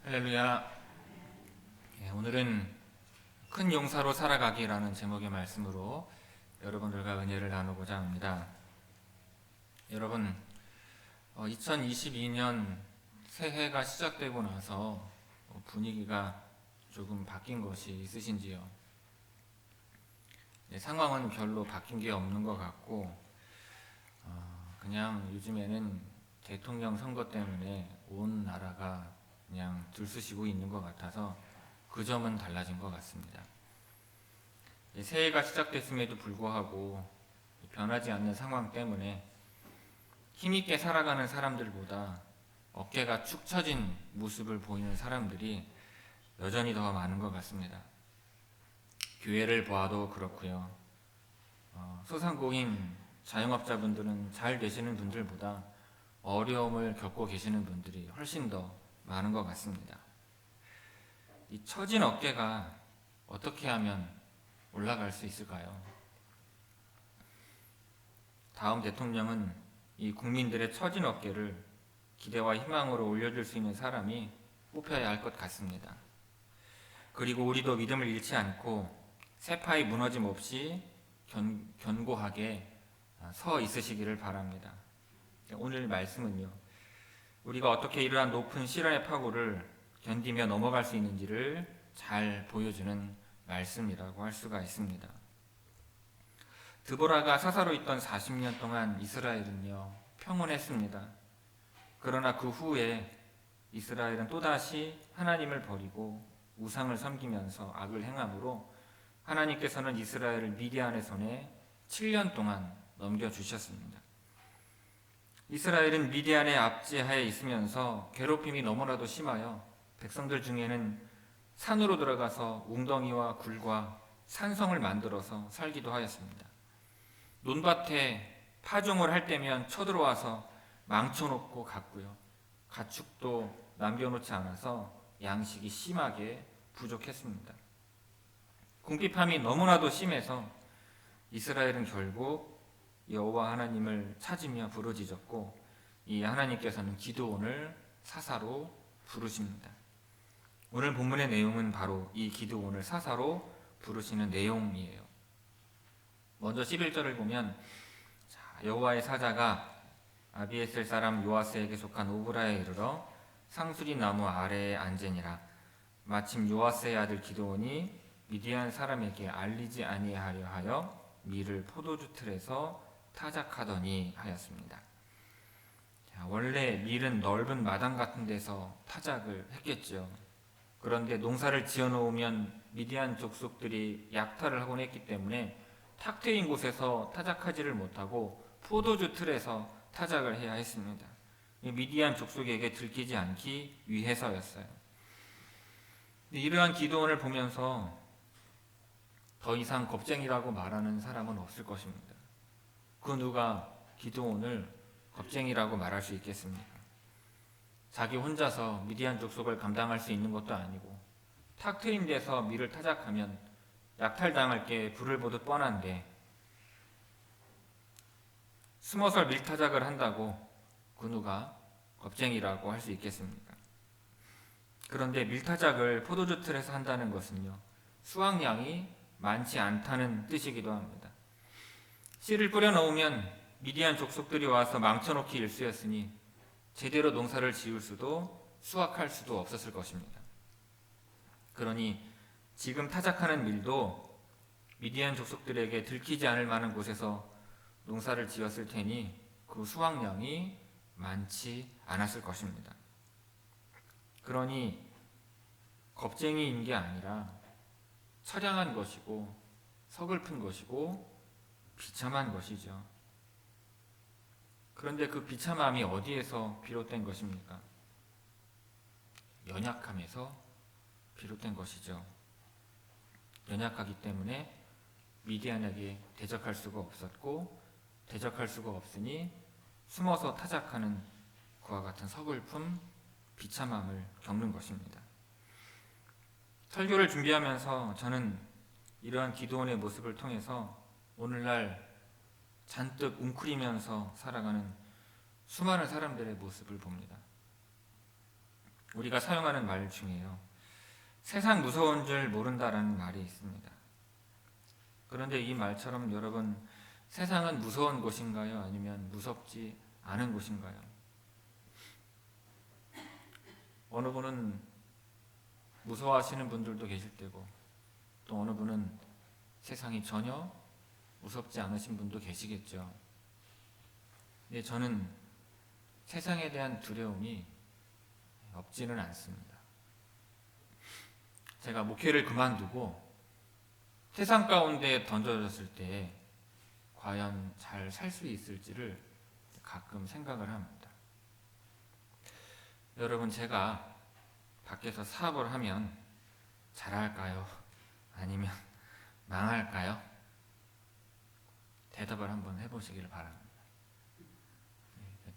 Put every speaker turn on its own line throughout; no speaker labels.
할렐루야. 오늘은 큰 용사로 살아가기라는 제목의 말씀으로 여러분들과 은혜를 나누고자 합니다. 여러분, 2022년 새해가 시작되고 나서 분위기가 조금 바뀐 것이 있으신지요? 상황은 별로 바뀐 게 없는 것 같고, 그냥 요즘에는 대통령 선거 때문에 온 나라가 그냥 들쑤시고 있는 것 같아서 그 점은 달라진 것 같습니다. 새해가 시작됐음에도 불구하고 변하지 않는 상황 때문에 힘있게 살아가는 사람들보다 어깨가 축 처진 모습을 보이는 사람들이 여전히 더 많은 것 같습니다. 교회를 보아도 그렇고요. 소상공인 자영업자분들은 잘 되시는 분들보다 어려움을 겪고 계시는 분들이 훨씬 더 많은 것 같습니다. 이 처진 어깨가 어떻게 하면 올라갈 수 있을까요? 다음 대통령은 이 국민들의 처진 어깨를 기대와 희망으로 올려줄 수 있는 사람이 뽑혀야 할 것 같습니다. 그리고 우리도 믿음을 잃지 않고 세파이 무너짐 없이 견고하게 서 있으시기를 바랍니다. 오늘 말씀은요, 우리가 어떻게 이러한 높은 시련의 파고를 견디며 넘어갈 수 있는지를 잘 보여주는 말씀이라고 할 수가 있습니다. 드보라가 사사로 있던 40년 동안 이스라엘은요, 평온했습니다. 그러나 그 후에 이스라엘은 또다시 하나님을 버리고 우상을 섬기면서 악을 행함으로 하나님께서는 이스라엘을 미디안의 손에 7년 동안 넘겨주셨습니다. 이스라엘은 미디안의 압제하에 있으면서 괴롭힘이 너무나도 심하여 백성들 중에는 산으로 들어가서 웅덩이와 굴과 산성을 만들어서 살기도 하였습니다. 논밭에 파종을 할 때면 쳐들어와서 망쳐놓고 갔고요. 가축도 남겨놓지 않아서 양식이 심하게 부족했습니다. 궁핍함이 너무나도 심해서 이스라엘은 결국 여호와 하나님을 찾으며 부르짖었고, 이 하나님께서는 기드온을 사사로 부르십니다. 오늘 본문의 내용은 바로 이 기드온을 사사로 부르시는 내용이에요. 먼저 11절을 보면, 여호와의 사자가 아비에셀 사람 요아스에게 속한 오브라에 이르러 상수리 나무 아래에 앉으니라. 마침 요아스의 아들 기드온이 미디안 사람에게 알리지 아니하려 하여 밀을 포도주 틀에서 타작하더니 하였습니다. 원래 밀은 넓은 마당 같은 데서 타작을 했겠죠. 그런데 농사를 지어놓으면 미디안 족속들이 약탈을 하곤 했기 때문에 탁 트인 곳에서 타작하지를 못하고 포도주 틀에서 타작을 해야 했습니다. 미디안 족속에게 들키지 않기 위해서였어요. 이러한 기드온을 보면서 더 이상 겁쟁이라고 말하는 사람은 없을 것입니다. 그 누가 기드온을 겁쟁이라고 말할 수 있겠습니까? 자기 혼자서 미디안 족속을 감당할 수 있는 것도 아니고 탁 트인 데서 밀을 타작하면 약탈당할 게 불을 보듯 뻔한데 숨어서 밀타작을 한다고 그 누가 겁쟁이라고 할 수 있겠습니까? 그런데 밀타작을 포도주 틀에서 한다는 것은요, 수확량이 많지 않다는 뜻이기도 합니다. 씨를 뿌려 놓으면 미디안 족속들이 와서 망쳐놓기 일쑤였으니 제대로 농사를 지을 수도 수확할 수도 없었을 것입니다. 그러니 지금 타작하는 밀도 미디안 족속들에게 들키지 않을 만한 곳에서 농사를 지었을 테니 그 수확량이 많지 않았을 것입니다. 그러니 겁쟁이인 게 아니라 처량한 것이고 서글픈 것이고 비참한 것이죠. 그런데 그 비참함이 어디에서 비롯된 것입니까? 연약함에서 비롯된 것이죠. 연약하기 때문에 미디안에게 대적할 수가 없었고, 대적할 수가 없으니 숨어서 타작하는 그와 같은 서글픔, 비참함을 겪는 것입니다. 설교를 준비하면서 저는 이러한 기드온의 모습을 통해서 오늘날 잔뜩 웅크리면서 살아가는 수많은 사람들의 모습을 봅니다. 우리가 사용하는 말 중에요. 세상 무서운 줄 모른다라는 말이 있습니다. 그런데 이 말처럼 여러분, 세상은 무서운 곳인가요? 아니면 무섭지 않은 곳인가요? 어느 분은 무서워하시는 분들도 계실 테고, 또 어느 분은 세상이 전혀 무섭지 않으신 분도 계시겠죠. 근데 저는 세상에 대한 두려움이 없지는 않습니다. 제가 목회를 그만두고 세상 가운데 던져졌을 때 과연 잘 살 수 있을지를 가끔 생각을 합니다. 여러분, 제가 밖에서 사업을 하면 잘할까요? 아니면 망할까요? 대답을 한번 해보시기를 바랍니다.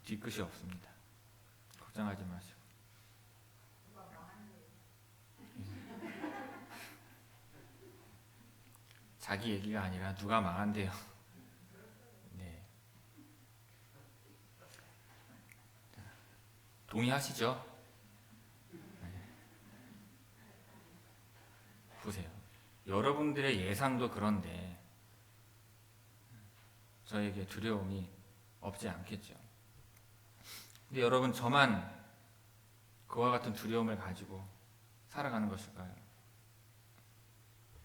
뒤끝이 없습니다. 걱정하지 마시고. 자기 얘기가 아니라 누가 망한대요. 네. 동의하시죠? 네. 보세요. 여러분들의 예상도 그런데 저에게 두려움이 없지 않겠죠. 근데 여러분, 저만 그와 같은 두려움을 가지고 살아가는 것일까요?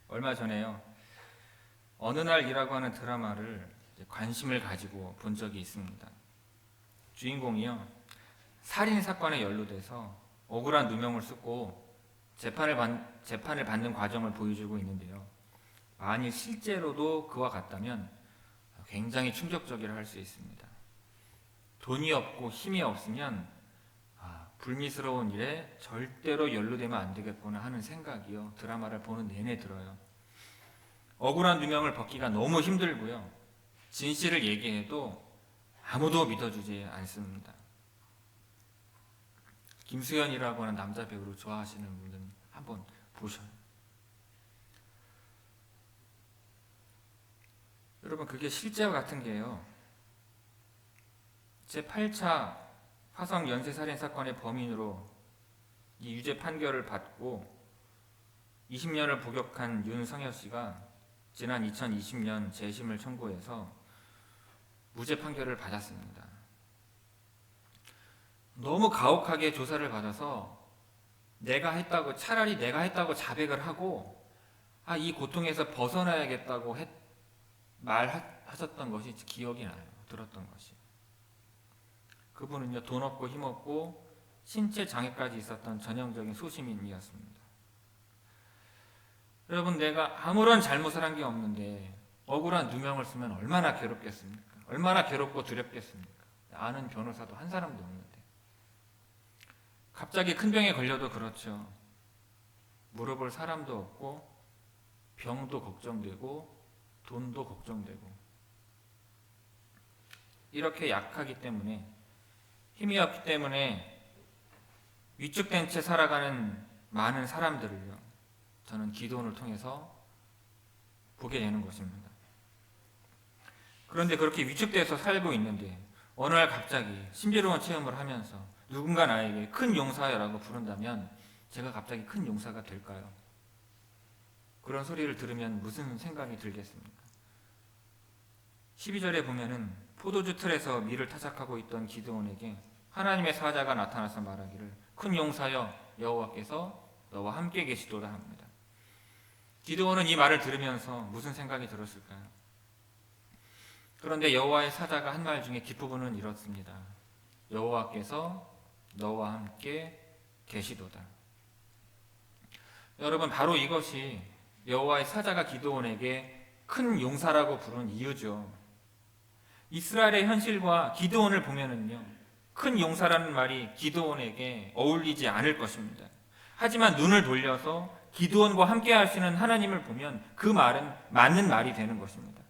얼마 전에요, 어느 날이라고 하는 드라마를 관심을 가지고 본 적이 있습니다. 주인공이요, 살인사건에 연루돼서 억울한 누명을 쓰고 재판을 받는 과정을 보여주고 있는데요. 만일 실제로도 그와 같다면 굉장히 충격적이라 할 수 있습니다. 돈이 없고 힘이 없으면 불미스러운 일에 절대로 연루되면 안 되겠구나 하는 생각이요, 드라마를 보는 내내 들어요. 억울한 누명을 벗기가 너무 힘들고요, 진실을 얘기해도 아무도 믿어주지 않습니다. 김수현이라고 하는 남자 배우를 좋아하시는 분들은 한번 보셔요. 여러분, 그게 실제와 같은 게요, 제8차 화성 연쇄살인 사건의 범인으로 이 유죄 판결을 받고 20년을 복역한 윤석열 씨가 지난 2020년 재심을 청구해서 무죄 판결을 받았습니다. 너무 가혹하게 조사를 받아서 차라리 내가 했다고 자백을 하고 이 고통에서 벗어나야겠다고 말하셨던 것이 기억이 나요. 들었던 것이. 그분은요, 돈 없고 힘 없고 신체 장애까지 있었던 전형적인 소시민이었습니다. 여러분, 내가 아무런 잘못을 한 게 없는데 억울한 누명을 쓰면 얼마나 괴롭겠습니까? 얼마나 괴롭고 두렵겠습니까? 아는 변호사도 한 사람도 없는데. 갑자기 큰 병에 걸려도 그렇죠. 물어볼 사람도 없고 병도 걱정되고 돈도 걱정되고, 이렇게 약하기 때문에, 힘이 없기 때문에 위축된 채 살아가는 많은 사람들을요, 저는 기도원을 통해서 보게 되는 것입니다. 그런데 그렇게 위축돼서 살고 있는데 어느 날 갑자기 신비로운 체험을 하면서 누군가 나에게 큰 용사여라고 부른다면 제가 갑자기 큰 용사가 될까요? 그런 소리를 들으면 무슨 생각이 들겠습니까? 12절에 보면은 포도주 틀에서 밀을 타작하고 있던 기드온에게 하나님의 사자가 나타나서 말하기를 큰 용사여, 여호와께서 너와 함께 계시도다 합니다. 기드온은 이 말을 들으면서 무슨 생각이 들었을까요? 그런데 여호와의 사자가 한 말 중에 뒷부분은 이렇습니다. 여호와께서 너와 함께 계시도다. 여러분, 바로 이것이 여호와의 사자가 기드온에게 큰 용사라고 부른 이유죠. 이스라엘의 현실과 기드온을 보면은요, 큰 용사라는 말이 기드온에게 어울리지 않을 것입니다. 하지만 눈을 돌려서 기드온과 함께 하시는 하나님을 보면 그 말은 맞는 말이 되는 것입니다.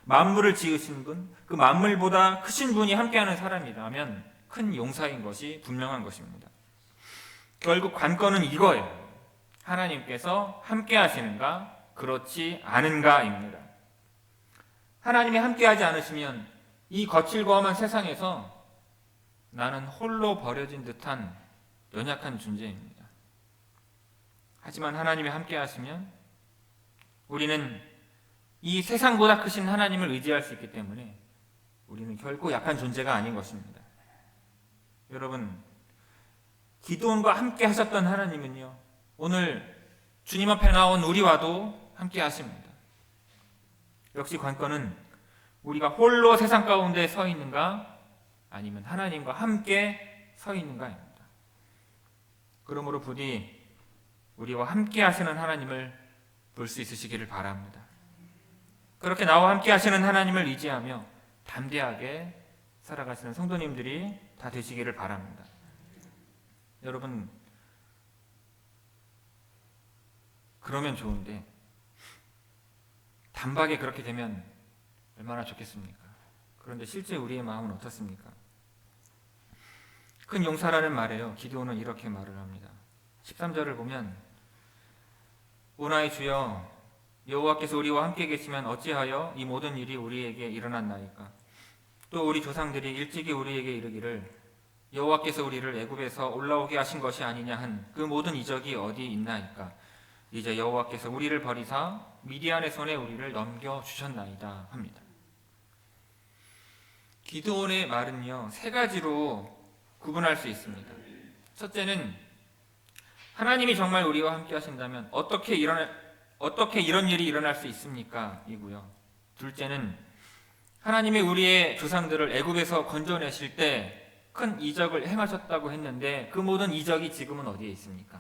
만물을 지으신 분, 그 만물보다 크신 분이 함께하는 사람이라면 큰 용사인 것이 분명한 것입니다. 결국 관건은 이거예요. 하나님께서 함께 하시는가, 그렇지 않은가입니다. 하나님이 함께하지 않으시면 이 거칠고 험한 세상에서 나는 홀로 버려진 듯한 연약한 존재입니다. 하지만 하나님이 함께 하시면 우리는 이 세상보다 크신 하나님을 의지할 수 있기 때문에 우리는 결코 약한 존재가 아닌 것입니다. 여러분, 기드온과 함께 하셨던 하나님은요, 오늘 주님 앞에 나온 우리와도 함께 하십니다. 역시 관건은 우리가 홀로 세상 가운데 서 있는가 아니면 하나님과 함께 서 있는가입니다. 그러므로 부디 우리와 함께 하시는 하나님을 볼 수 있으시기를 바랍니다. 그렇게 나와 함께 하시는 하나님을 의지하며 담대하게 살아가시는 성도님들이 다 되시기를 바랍니다. 여러분, 그러면 좋은데 단박에 그렇게 되면 얼마나 좋겠습니까? 그런데 실제 우리의 마음은 어떻습니까? 큰 용사라는 말에요, 기드온은 이렇게 말을 합니다. 13절을 보면 오나이 주여 여호와께서 우리와 함께 계시면 어찌하여 이 모든 일이 우리에게 일어났나이까? 또 우리 조상들이 일찍이 우리에게 이르기를 여호와께서 우리를 애굽에서 올라오게 하신 것이 아니냐 한 그 모든 이적이 어디 있나이까? 이제 여호와께서 우리를 버리사 미디안의 손에 우리를 넘겨주셨나이다 합니다. 기드온의 말은요, 세 가지로 구분할 수 있습니다. 첫째는 하나님이 정말 우리와 함께 하신다면 어떻게 이런 일이 일어날 수 있습니까? 이고요. 둘째는 하나님이 우리의 조상들을 애굽에서 건져내실 때 큰 이적을 행하셨다고 했는데 그 모든 이적이 지금은 어디에 있습니까?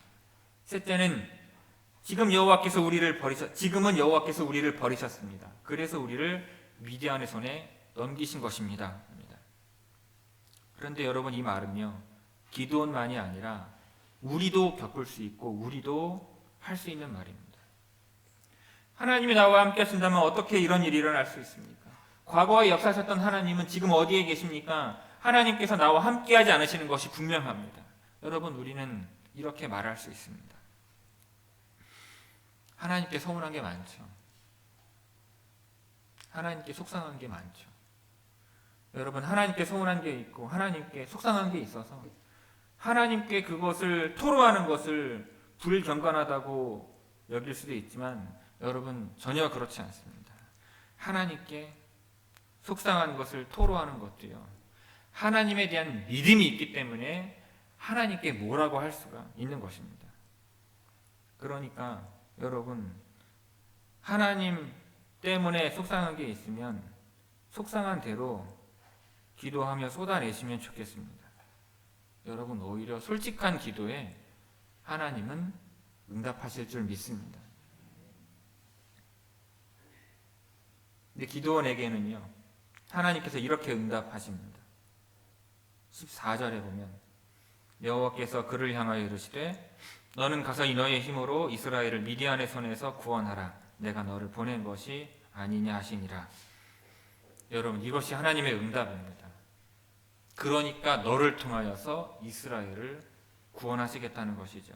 셋째는 지금은 여호와께서 우리를 버리셨습니다. 그래서 우리를 미디안의 손에 넘기신 것입니다. 그런데 여러분, 이 말은요, 기드온만이 아니라 우리도 겪을 수 있고 우리도 할 수 있는 말입니다. 하나님이 나와 함께 하신다면 어떻게 이런 일이 일어날 수 있습니까? 과거에 역사하셨던 하나님은 지금 어디에 계십니까? 하나님께서 나와 함께 하지 않으시는 것이 분명합니다. 여러분, 우리는 이렇게 말할 수 있습니다. 하나님께 서운한 게 많죠. 하나님께 속상한 게 많죠. 여러분, 하나님께 서운한 게 있고 하나님께 속상한 게 있어서 하나님께 그것을 토로하는 것을 불경건하다고 여길 수도 있지만 여러분, 전혀 그렇지 않습니다. 하나님께 속상한 것을 토로하는 것도요, 하나님에 대한 믿음이 있기 때문에 하나님께 뭐라고 할 수가 있는 것입니다. 그러니까 여러분, 하나님 때문에 속상한 게 있으면 속상한 대로 기도하며 쏟아내시면 좋겠습니다. 여러분, 오히려 솔직한 기도에 하나님은 응답하실 줄 믿습니다. 근데 기드온에게는요, 하나님께서 이렇게 응답하십니다. 14절에 보면 여호와께서 그를 향하여 이르시되 너는 가서 너의 힘으로 이스라엘을 미디안의 손에서 구원하라. 내가 너를 보낸 것이 아니냐 하시니라. 여러분, 이것이 하나님의 응답입니다. 그러니까 너를 통하여서 이스라엘을 구원하시겠다는 것이죠.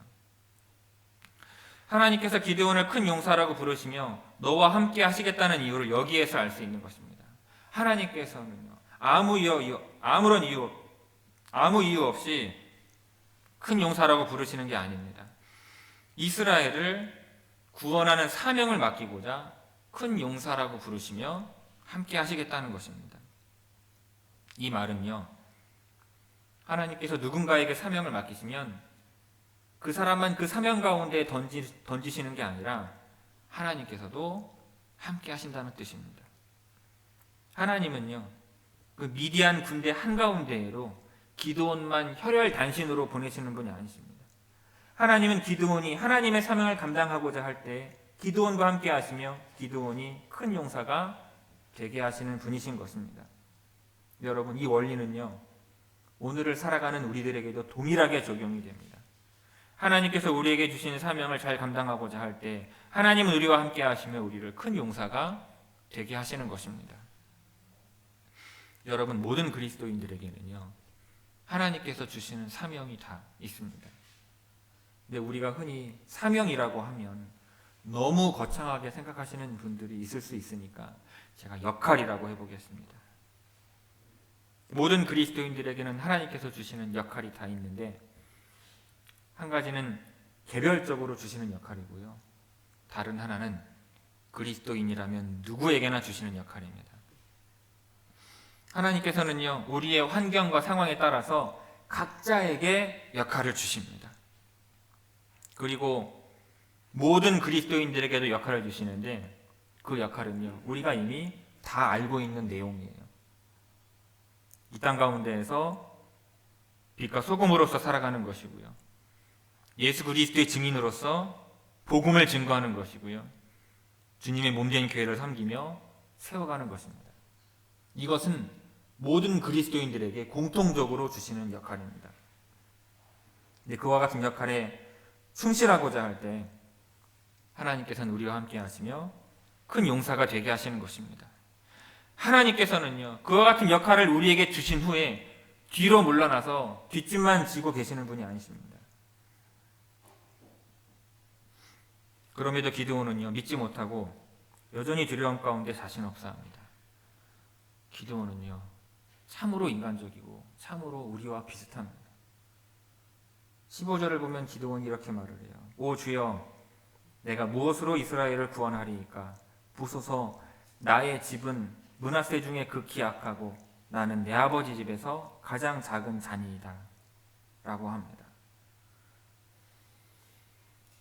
하나님께서 기드온을 큰 용사라고 부르시며 너와 함께 하시겠다는 이유를 여기에서 알 수 있는 것입니다. 하나님께서는요, 아무 이유 없이 큰 용사라고 부르시는 게 아닙니다. 이스라엘을 구원하는 사명을 맡기고자 큰 용사라고 부르시며 함께 하시겠다는 것입니다. 이 말은요, 하나님께서 누군가에게 사명을 맡기시면 그 사람만 그 사명 가운데 던지시는 게 아니라 하나님께서도 함께 하신다는 뜻입니다. 하나님은요, 그 미디안 군대 한가운데로 기드온만 혈혈단신으로 보내시는 분이 아니십니다. 하나님은 기드온이 하나님의 사명을 감당하고자 할 때 기드온과 함께 하시며 기드온이 큰 용사가 되게 하시는 분이신 것입니다. 여러분, 이 원리는요, 오늘을 살아가는 우리들에게도 동일하게 적용이 됩니다. 하나님께서 우리에게 주신 사명을 잘 감당하고자 할 때 하나님은 우리와 함께 하시며 우리를 큰 용사가 되게 하시는 것입니다. 여러분, 모든 그리스도인들에게는요, 하나님께서 주시는 사명이 다 있습니다. 근데 우리가 흔히 사명이라고 하면 너무 거창하게 생각하시는 분들이 있을 수 있으니까 제가 역할이라고 해보겠습니다. 모든 그리스도인들에게는 하나님께서 주시는 역할이 다 있는데 한 가지는 개별적으로 주시는 역할이고요. 다른 하나는 그리스도인이라면 누구에게나 주시는 역할입니다. 하나님께서는요, 우리의 환경과 상황에 따라서 각자에게 역할을 주십니다. 그리고 모든 그리스도인들에게도 역할을 주시는데 그 역할은요, 우리가 이미 다 알고 있는 내용이에요. 이 땅 가운데에서 빛과 소금으로서 살아가는 것이고요. 예수 그리스도의 증인으로서 복음을 증거하는 것이고요. 주님의 몸된 교회를 섬기며 세워가는 것입니다. 이것은 모든 그리스도인들에게 공통적으로 주시는 역할입니다. 근데 그와 같은 역할에 충실하고자 할 때 하나님께서는 우리와 함께 하시며 큰 용사가 되게 하시는 것입니다. 하나님께서는요, 그와 같은 역할을 우리에게 주신 후에 뒤로 물러나서 뒷짐만 지고 계시는 분이 아니십니다. 그럼에도 기드온은요, 믿지 못하고 여전히 두려움 가운데 자신 없어 합니다. 기드온은요, 참으로 인간적이고 참으로 우리와 비슷합니다. 15절을 보면 기드온이 이렇게 말을 해요. 오 주여, 내가 무엇으로 이스라엘을 구원하리이까? 보소서, 나의 집은 므낫세 중에 극히 악하고 나는 내 아버지 집에서 가장 작은 자니이다 라고 합니다.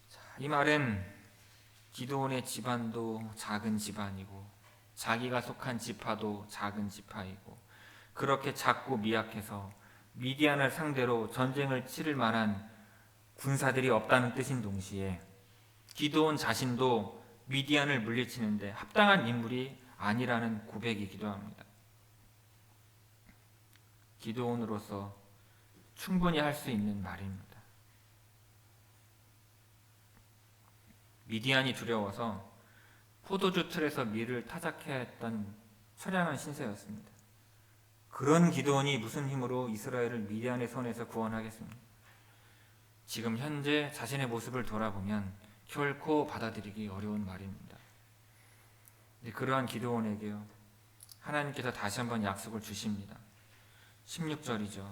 자, 이 말은 기드온의 집안도 작은 집안이고 자기가 속한 지파도 작은 지파이고 그렇게 작고 미약해서 미디안을 상대로 전쟁을 치를 만한 군사들이 없다는 뜻인 동시에 기드온 자신도 미디안을 물리치는데 합당한 인물이 아니라는 고백이기도 합니다. 기드온으로서 충분히 할 수 있는 말입니다. 미디안이 두려워서 포도주 틀에서 밀을 타작해야 했던 처량한 신세였습니다. 그런 기드온이 무슨 힘으로 이스라엘을 미디안의 손에서 구원하겠습니까? 지금 현재 자신의 모습을 돌아보면 결코 받아들이기 어려운 말입니다. 그러한 기드온에게요, 하나님께서 다시 한번 약속을 주십니다. 16절이죠.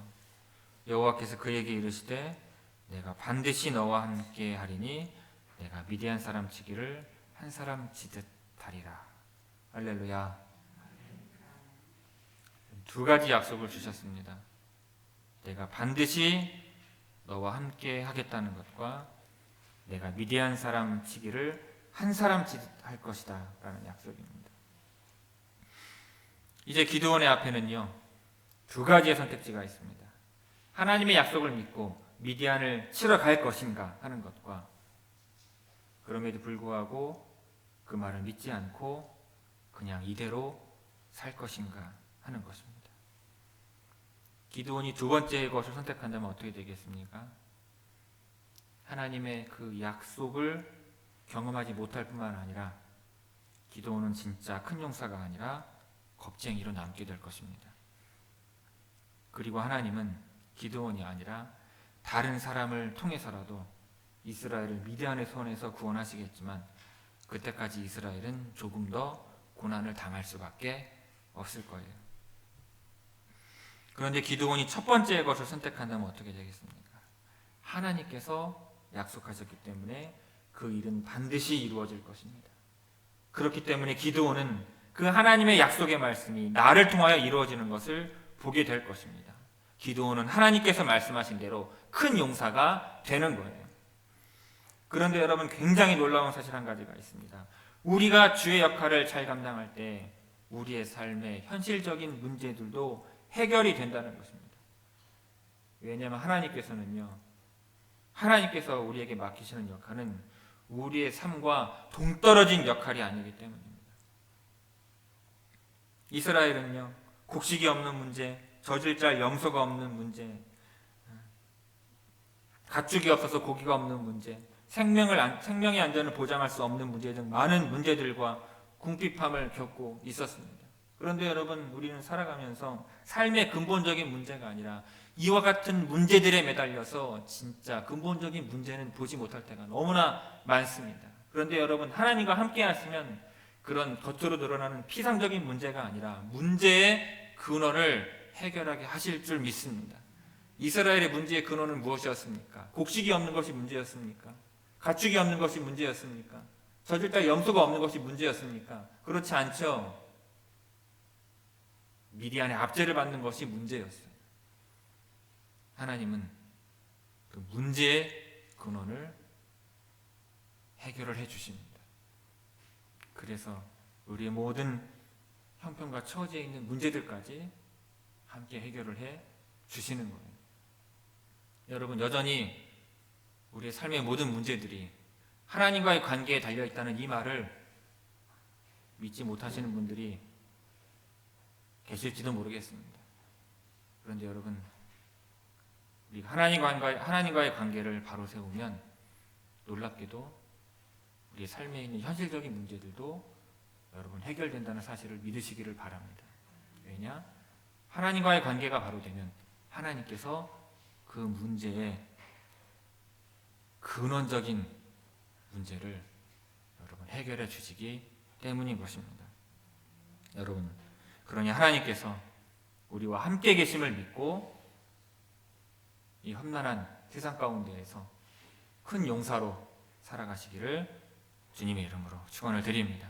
여호와께서 그에게 이르시되 내가 반드시 너와 함께 하리니 내가 미디안 사람 치기를 한 사람 치듯 하리라. 할렐루야. 두 가지 약속을 주셨습니다. 내가 반드시 너와 함께 하겠다는 것과 내가 미디안 사람 치기를 한 사람 치듯 할 것이다 라는 약속입니다. 이제 기드온의 앞에는요, 두 가지의 선택지가 있습니다. 하나님의 약속을 믿고 미디안을 치러 갈 것인가 하는 것과 그럼에도 불구하고 그 말을 믿지 않고 그냥 이대로 살 것인가 하는 것입니다. 기드온이 두 번째의 것을 선택한다면 어떻게 되겠습니까? 하나님의 그 약속을 경험하지 못할 뿐만 아니라 기드온은 진짜 큰 용사가 아니라 겁쟁이로 남게 될 것입니다. 그리고 하나님은 기드온이 아니라 다른 사람을 통해서라도 이스라엘을 미디안의 손에서 구원하시겠지만 그때까지 이스라엘은 조금 더 고난을 당할 수밖에 없을 거예요. 그런데 기드온이 첫 번째 것을 선택한다면 어떻게 되겠습니까? 하나님께서 약속하셨기 때문에 그 일은 반드시 이루어질 것입니다. 그렇기 때문에 기드온은 그 하나님의 약속의 말씀이 나를 통하여 이루어지는 것을 보게 될 것입니다. 기드온은 하나님께서 말씀하신 대로 큰 용사가 되는 거예요. 그런데 여러분, 굉장히 놀라운 사실 한 가지가 있습니다. 우리가 주의 역할을 잘 감당할 때 우리의 삶의 현실적인 문제들도 해결이 된다는 것입니다. 왜냐하면 하나님께서 우리에게 맡기시는 역할은 우리의 삶과 동떨어진 역할이 아니기 때문입니다. 이스라엘은요, 곡식이 없는 문제, 젖을 짤 염소가 없는 문제, 가축이 없어서 고기가 없는 문제, 생명의 안전을 보장할 수 없는 문제 등 많은 문제들과 궁핍함을 겪고 있었습니다. 그런데 여러분, 우리는 살아가면서 삶의 근본적인 문제가 아니라 이와 같은 문제들에 매달려서 진짜 근본적인 문제는 보지 못할 때가 너무나 많습니다. 그런데 여러분, 하나님과 함께 하시면 그런 겉으로 드러나는 피상적인 문제가 아니라 문제의 근원을 해결하게 하실 줄 믿습니다. 이스라엘의 문제의 근원은 무엇이었습니까? 곡식이 없는 것이 문제였습니까? 가축이 없는 것이 문제였습니까? 젖을 딸 염소가 없는 것이 문제였습니까? 그렇지 않죠. 미디안의 압제를 받는 것이 문제였어요. 하나님은 그 문제의 근원을 해결을 해주십니다. 그래서 우리의 모든 형편과 처지에 있는 문제들까지 함께 해결을 해 주시는 거예요. 여러분, 여전히 우리의 삶의 모든 문제들이 하나님과의 관계에 달려있다는 이 말을 믿지 못하시는 분들이 계실지도 모르겠습니다. 그런데 여러분, 우리가 하나님과의 관계를 바로 세우면 놀랍게도 우리의 삶에 있는 현실적인 문제들도 여러분 해결된다는 사실을 믿으시기를 바랍니다. 왜냐? 하나님과의 관계가 바로 되면 하나님께서 그 문제의 근원적인 문제를 여러분 해결해 주시기 때문인 것입니다. 여러분, 그러니 하나님께서 우리와 함께 계심을 믿고 이 험난한 세상 가운데에서 큰 용사로 살아가시기를 주님의 이름으로 축원을 드립니다.